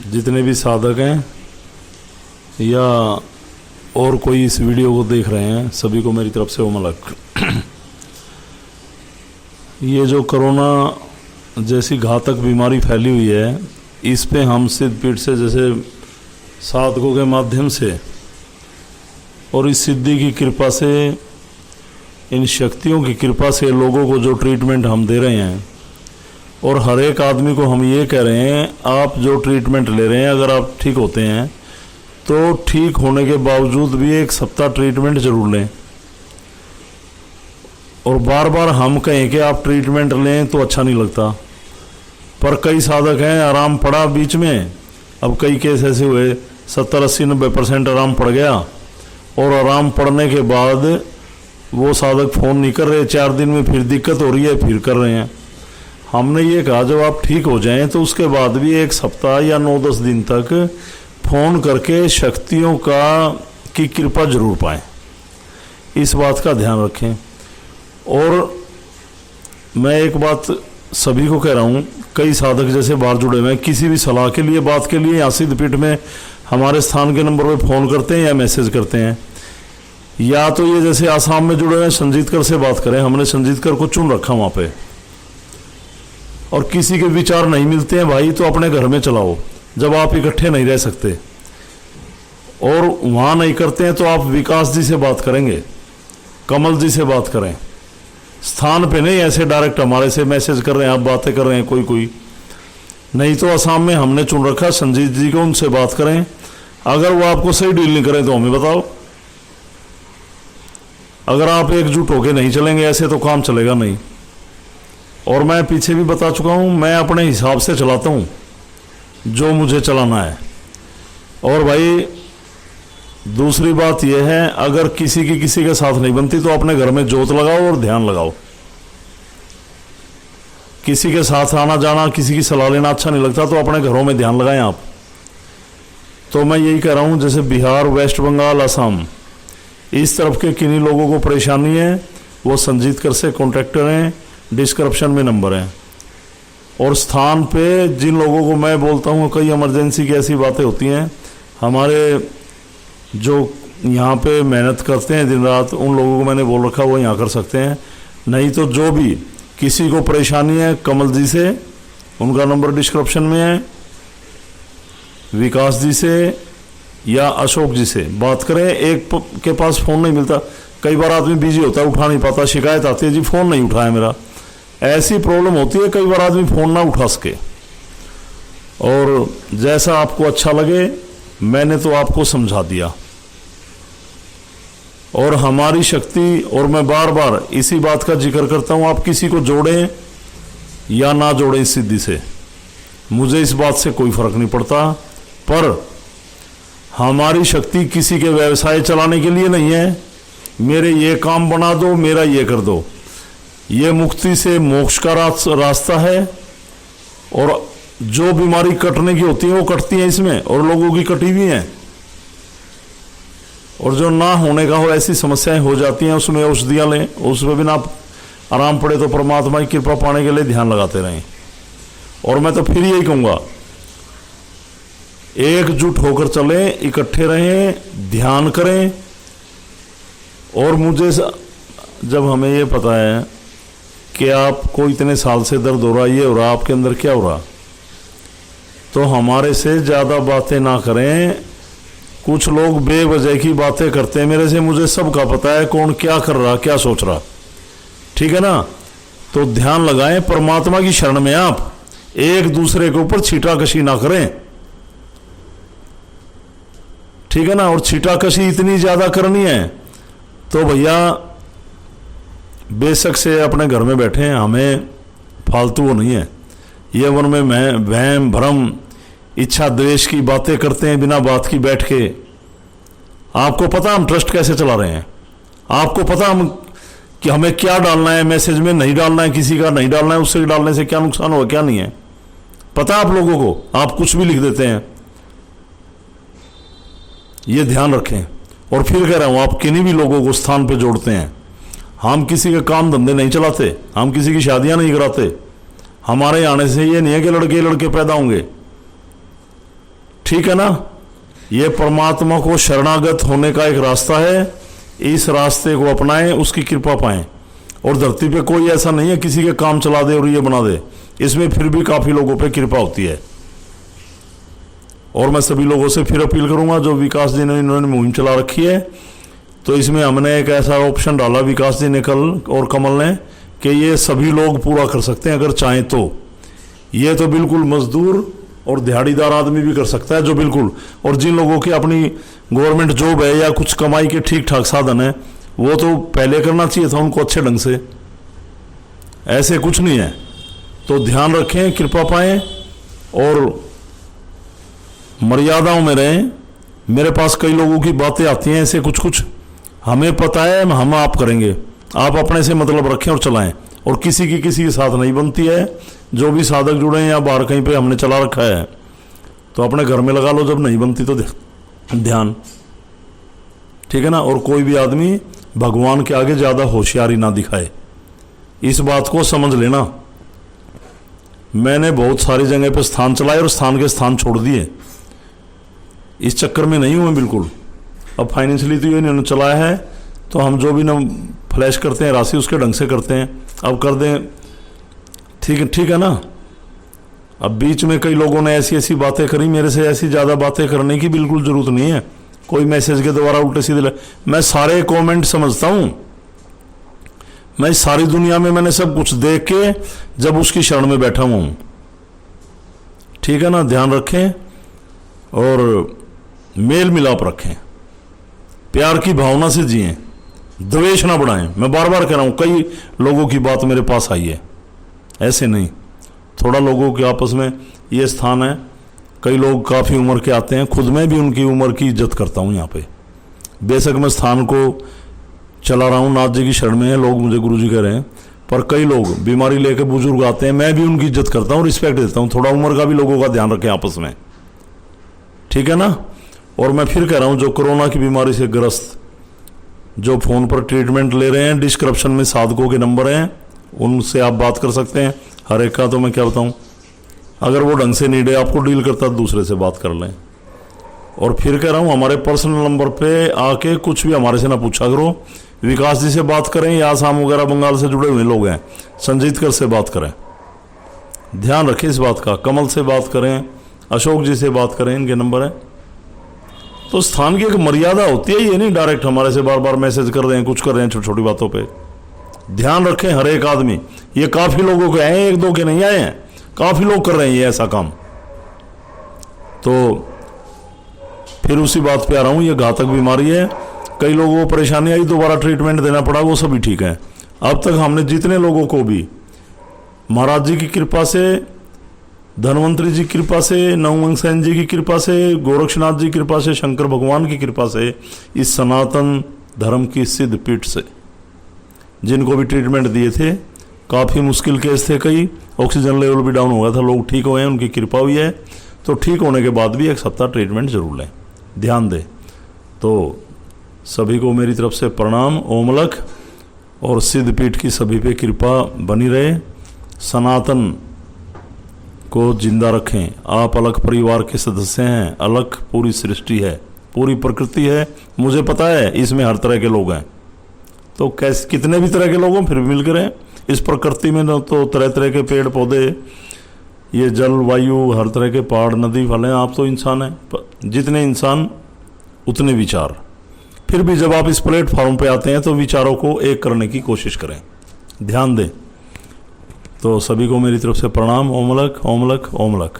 जितने भी साधक हैं या और कोई इस वीडियो को देख रहे हैं, सभी को मेरी तरफ से ओमलक। ये जो कोरोना जैसी घातक बीमारी फैली हुई है, इस पे हम सिद्धपीठ से जैसे साधकों के माध्यम से और इस सिद्धि की कृपा से, इन शक्तियों की कृपा से लोगों को जो ट्रीटमेंट हम दे रहे हैं, और हर एक आदमी को हम ये कह रहे हैं, आप जो ट्रीटमेंट ले रहे हैं, अगर आप ठीक होते हैं तो ठीक होने के बावजूद भी 1 सप्ताह ट्रीटमेंट जरूर लें। और बार बार हम कहें कि आप ट्रीटमेंट लें तो अच्छा नहीं लगता, पर कई साधक हैं आराम पड़ा बीच में। अब कई केस ऐसे हुए 70, 80, 90% आराम पड़ गया, और आराम पड़ने के बाद वो साधक फ़ोन नहीं कर रहे, 4 दिन में फिर दिक्कत हो रही है, फिर कर रहे हैं। हमने ये कहा जब आप ठीक हो जाएं तो उसके बाद भी 1 सप्ताह या 9-10 दिन तक फ़ोन करके शक्तियों की कृपा जरूर पाएं। इस बात का ध्यान रखें। और मैं एक बात सभी को कह रहा हूँ, कई साधक जैसे बाहर जुड़े हुए हैं, किसी भी सलाह के लिए, बात के लिए यहाँ सिद्धपीठ में हमारे स्थान के नंबर पे फ़ोन करते हैं या मैसेज करते हैं। या तो ये जैसे आसाम में जुड़े हुए हैं, संजीतकर से बात करें, हमने संजीतकर को चुन रखा वहाँ पे। और किसी के विचार नहीं मिलते हैं भाई, तो अपने घर में चलाओ, जब आप इकट्ठे नहीं रह सकते। और वहाँ नहीं करते हैं तो आप विकास जी से बात करेंगे, कमल जी से बात करें, स्थान पे नहीं ऐसे डायरेक्ट हमारे से मैसेज कर रहे हैं, आप बातें कर रहे हैं कोई नहीं। तो आसाम में हमने चुन रखा संजीत जी को, उनसे बात करें। अगर वो आपको सही डील नहीं करें तो हमें बताओ। अगर आप एकजुट होकर नहीं चलेंगे ऐसे तो काम चलेगा नहीं। और मैं पीछे भी बता चुका हूँ, मैं अपने हिसाब से चलाता हूँ जो मुझे चलाना है। और भाई दूसरी बात यह है, अगर किसी के साथ नहीं बनती तो अपने घर में जोत लगाओ और ध्यान लगाओ। किसी के साथ आना जाना, किसी की सलाह लेना अच्छा नहीं लगता, तो अपने घरों में ध्यान लगाएं आप। तो मैं यही कह रहा हूँ, जैसे बिहार, वेस्ट बंगाल, असम, इस तरफ के किन्हीं लोगों को परेशानी है, वो संजीतकर से कॉन्टैक्ट करें, डिस्क्रिप्शन में नंबर है। और स्थान पे जिन लोगों को मैं बोलता हूँ, कई इमरजेंसी की ऐसी बातें होती हैं, हमारे जो यहाँ पे मेहनत करते हैं दिन रात, उन लोगों को मैंने बोल रखा वो यहाँ कर सकते हैं। नहीं तो जो भी किसी को परेशानी है, कमल जी से, उनका नंबर डिस्क्रिप्शन में है, विकास जी से या अशोक जी से बात करें। एक के पास फ़ोन नहीं मिलता, कई बार आदमी बिजी होता है, उठा नहीं पाता, शिकायत आती है जी फ़ोन नहीं उठाया मेरा, ऐसी प्रॉब्लम होती है, कई बार आदमी फ़ोन ना उठा सके। और जैसा आपको अच्छा लगे, मैंने तो आपको समझा दिया। और हमारी शक्ति, और मैं बार बार इसी बात का जिक्र करता हूँ, आप किसी को जोड़ें या ना जोड़ें इस सिद्धि से, मुझे इस बात से कोई फर्क नहीं पड़ता। पर हमारी शक्ति किसी के व्यवसाय चलाने के लिए नहीं है, मेरे ये काम बना दो, मेरा ये कर दो। ये मुक्ति से मोक्ष का रास्ता है। और जो बीमारी कटने की होती है वो कटती है इसमें, और लोगों की कटी भी हैं। और जो ना होने का हो, ऐसी समस्याएं हो जाती हैं, उसमें औषधियाँ लें, उसमें भी ना आराम पड़े तो परमात्मा की कृपा पाने के लिए ध्यान लगाते रहें। और मैं तो फिर यही कहूँगा, एकजुट होकर चलें, इकट्ठे रहें, ध्यान करें। और मुझे जब हमें ये पता है कि आपको इतने साल से दर्द हो रहा, ये हो रहा, आपके अंदर क्या हो रहा, तो हमारे से ज़्यादा बातें ना करें। कुछ लोग बेवजह की बातें करते हैं मेरे से, मुझे सब का पता है कौन क्या कर रहा, क्या सोच रहा, ठीक है ना। तो ध्यान लगाएं, परमात्मा की शरण में आप एक दूसरे के ऊपर छीटाकशी ना करें, ठीक है ना। और छीटाकशी इतनी ज़्यादा करनी है तो भैया बेशक से अपने घर में बैठे हैं, हमें फालतू वो नहीं है। ये वन में वहम भ्रम, इच्छा द्वेष की बातें करते हैं बिना बात की बैठ के। आपको पता हम ट्रस्ट कैसे चला रहे हैं, आपको पता हम कि हमें क्या डालना है, मैसेज में नहीं डालना है, किसी का नहीं डालना है, उससे डालने से क्या नुकसान होगा क्या नहीं है, पता आप लोगों को। आप कुछ भी लिख देते हैं, ये ध्यान रखें। और फिर कह रहा हूं, आप किन्हीं भी लोगों को स्थान पे जोड़ते हैं, हम किसी के काम धंधे नहीं चलाते, हम किसी की शादियां नहीं कराते। हमारे आने से ये नहीं है कि लड़के लड़के पैदा होंगे, ठीक है ना। ये परमात्मा को शरणागत होने का एक रास्ता है, इस रास्ते को अपनाएं, उसकी कृपा पाएं। और धरती पे कोई ऐसा नहीं है किसी के काम चला दे और ये बना दे, इसमें फिर भी काफ़ी लोगों पे कृपा होती है। और मैं सभी लोगों से फिर अपील करूंगा, जो विकास जी ने इन्होंने मुहिम चला रखी है, तो इसमें हमने एक ऐसा ऑप्शन डाला विकास जी ने कल और कमल ने, कि ये सभी लोग पूरा कर सकते हैं अगर चाहें तो। ये तो बिल्कुल मजदूर और दिहाड़ीदार आदमी भी कर सकता है, जो बिल्कुल, और जिन लोगों की अपनी गवर्नमेंट जॉब है या कुछ कमाई के ठीक ठाक साधन है, वो तो पहले करना चाहिए था उनको अच्छे ढंग से। ऐसे कुछ नहीं है। तो ध्यान रखें, कृपा पाएं और मर्यादाओं में रहें। मेरे पास कई लोगों की बातें आती हैं ऐसे कुछ कुछ, हमें पता है, हम आप करेंगे, आप अपने से मतलब रखें और चलाएं। और किसी की किसी के साथ नहीं बनती है। जो भी साधक जुड़े हैं या बाहर कहीं पे हमने चला रखा है, तो अपने घर में लगा लो, जब नहीं बनती तो ध्यान, ठीक है ना। और कोई भी आदमी भगवान के आगे ज़्यादा होशियारी ना दिखाए, इस बात को समझ लेना। मैंने बहुत सारी जगह पे स्थान चलाए और स्थान के स्थान छोड़ दिए, इस चक्कर में नहीं हूँ मैं बिल्कुल। अब फाइनेंशियली तो ये इन्होंने चलाया है, तो हम जो भी ना फ्लैश करते हैं राशि उसके ढंग से करते हैं, अब कर दें, ठीक है ना। अब बीच में कई लोगों ने ऐसी ऐसी बातें करी मेरे से, ऐसी ज़्यादा बातें करने की बिल्कुल ज़रूरत नहीं है। कोई मैसेज के द्वारा उल्टे सीधे, मैं सारे कमेंट समझता हूँ, मैं सारी दुनिया में मैंने सब कुछ देख के जब उसकी शरण में बैठा हुआ हूँ, ठीक है ना। ध्यान रखें और मेल मिलाप रखें, प्यार की भावना से जिएं, द्वेष ना बढ़ाएं। मैं बार बार कह रहा हूँ, कई लोगों की बात मेरे पास आई है, ऐसे नहीं। थोड़ा लोगों के आपस में ये स्थान है, कई लोग काफ़ी उम्र के आते हैं, खुद मैं भी उनकी उम्र की इज्जत करता हूँ यहाँ पे। बेशक मैं स्थान को चला रहा हूँ, नाथ जी की शरण में है, लोग मुझे गुरु जी कह रहे हैं, पर कई लोग बीमारी लेकर बुजुर्ग आते हैं, मैं भी उनकी इज्जत करता हूँ, रिस्पेक्ट देता हूँ। थोड़ा उम्र का भी लोगों का ध्यान रखें आपस में, ठीक है ना। और मैं फिर कह रहा हूँ, जो कोरोना की बीमारी से ग्रस्त, जो फ़ोन पर ट्रीटमेंट ले रहे हैं, डिस्क्रिप्शन में साधकों के नंबर हैं, उनसे आप बात कर सकते हैं। हर एक का तो मैं क्या बताऊं, अगर वो ढंग से नहीं डे आपको डील करता तो दूसरे से बात कर लें। और फिर कह रहा हूं, हमारे पर्सनल नंबर पे आके कुछ भी हमारे से ना पूछा करो। विकास जी से बात करें या आसाम वगैरह बंगाल से जुड़े हुए लोग हैं, संजीतकर से बात करें, ध्यान रखें इस बात का। कमल से बात करें, अशोक जी से बात करें, इनके नंबर है। तो स्थान की एक मर्यादा होती है, ये नहीं डायरेक्ट हमारे से बार बार मैसेज कर रहे हैं, कुछ कर रहे हैं छोटी छोटी बातों पे। ध्यान रखें हर एक आदमी, ये काफ़ी लोगों के आए, एक दो के नहीं आए हैं, काफ़ी लोग कर रहे हैं ये ऐसा काम। तो फिर उसी बात पे आ रहा हूँ, ये घातक बीमारी है, कई लोगों को परेशानी आई, दोबारा ट्रीटमेंट देना पड़ा, वो सभी ठीक है। अब तक हमने जितने लोगों को भी महाराज जी की कृपा से, धनवंतरी जी की कृपा से, नवमंग सेन जी की कृपा से, गोरक्षनाथ जी की कृपा से, शंकर भगवान की कृपा से, इस सनातन धर्म की सिद्ध पीठ से जिनको भी ट्रीटमेंट दिए थे, काफ़ी मुश्किल केस थे, कई ऑक्सीजन लेवल भी डाउन हो गया था, लोग ठीक हुए हैं, उनकी कृपा हुई है। तो ठीक होने के बाद भी एक सप्ताह ट्रीटमेंट जरूर लें, ध्यान दें। तो सभी को मेरी तरफ से प्रणाम, ओमलक, और सिद्ध पीठ की सभी पे कृपा बनी रहे। सनातन को जिंदा रखें। आप अलग परिवार के सदस्य हैं, अलग पूरी सृष्टि है, पूरी प्रकृति है, मुझे पता है इसमें हर तरह के लोग हैं। तो कैसे, कितने भी तरह के लोग हों फिर भी मिलकर हैं इस प्रकृति में। न तो तरह तरह के पेड़ पौधे, ये जल वायु, हर तरह के पहाड़ नदी फल हैं, आप तो इंसान हैं, जितने इंसान उतने विचार। फिर भी जब आप इस प्लेटफॉर्म पे आते हैं तो विचारों को एक करने की कोशिश करें, ध्यान दें। तो सभी को मेरी तरफ से प्रणाम। ओमलक ओमलक ओमलक।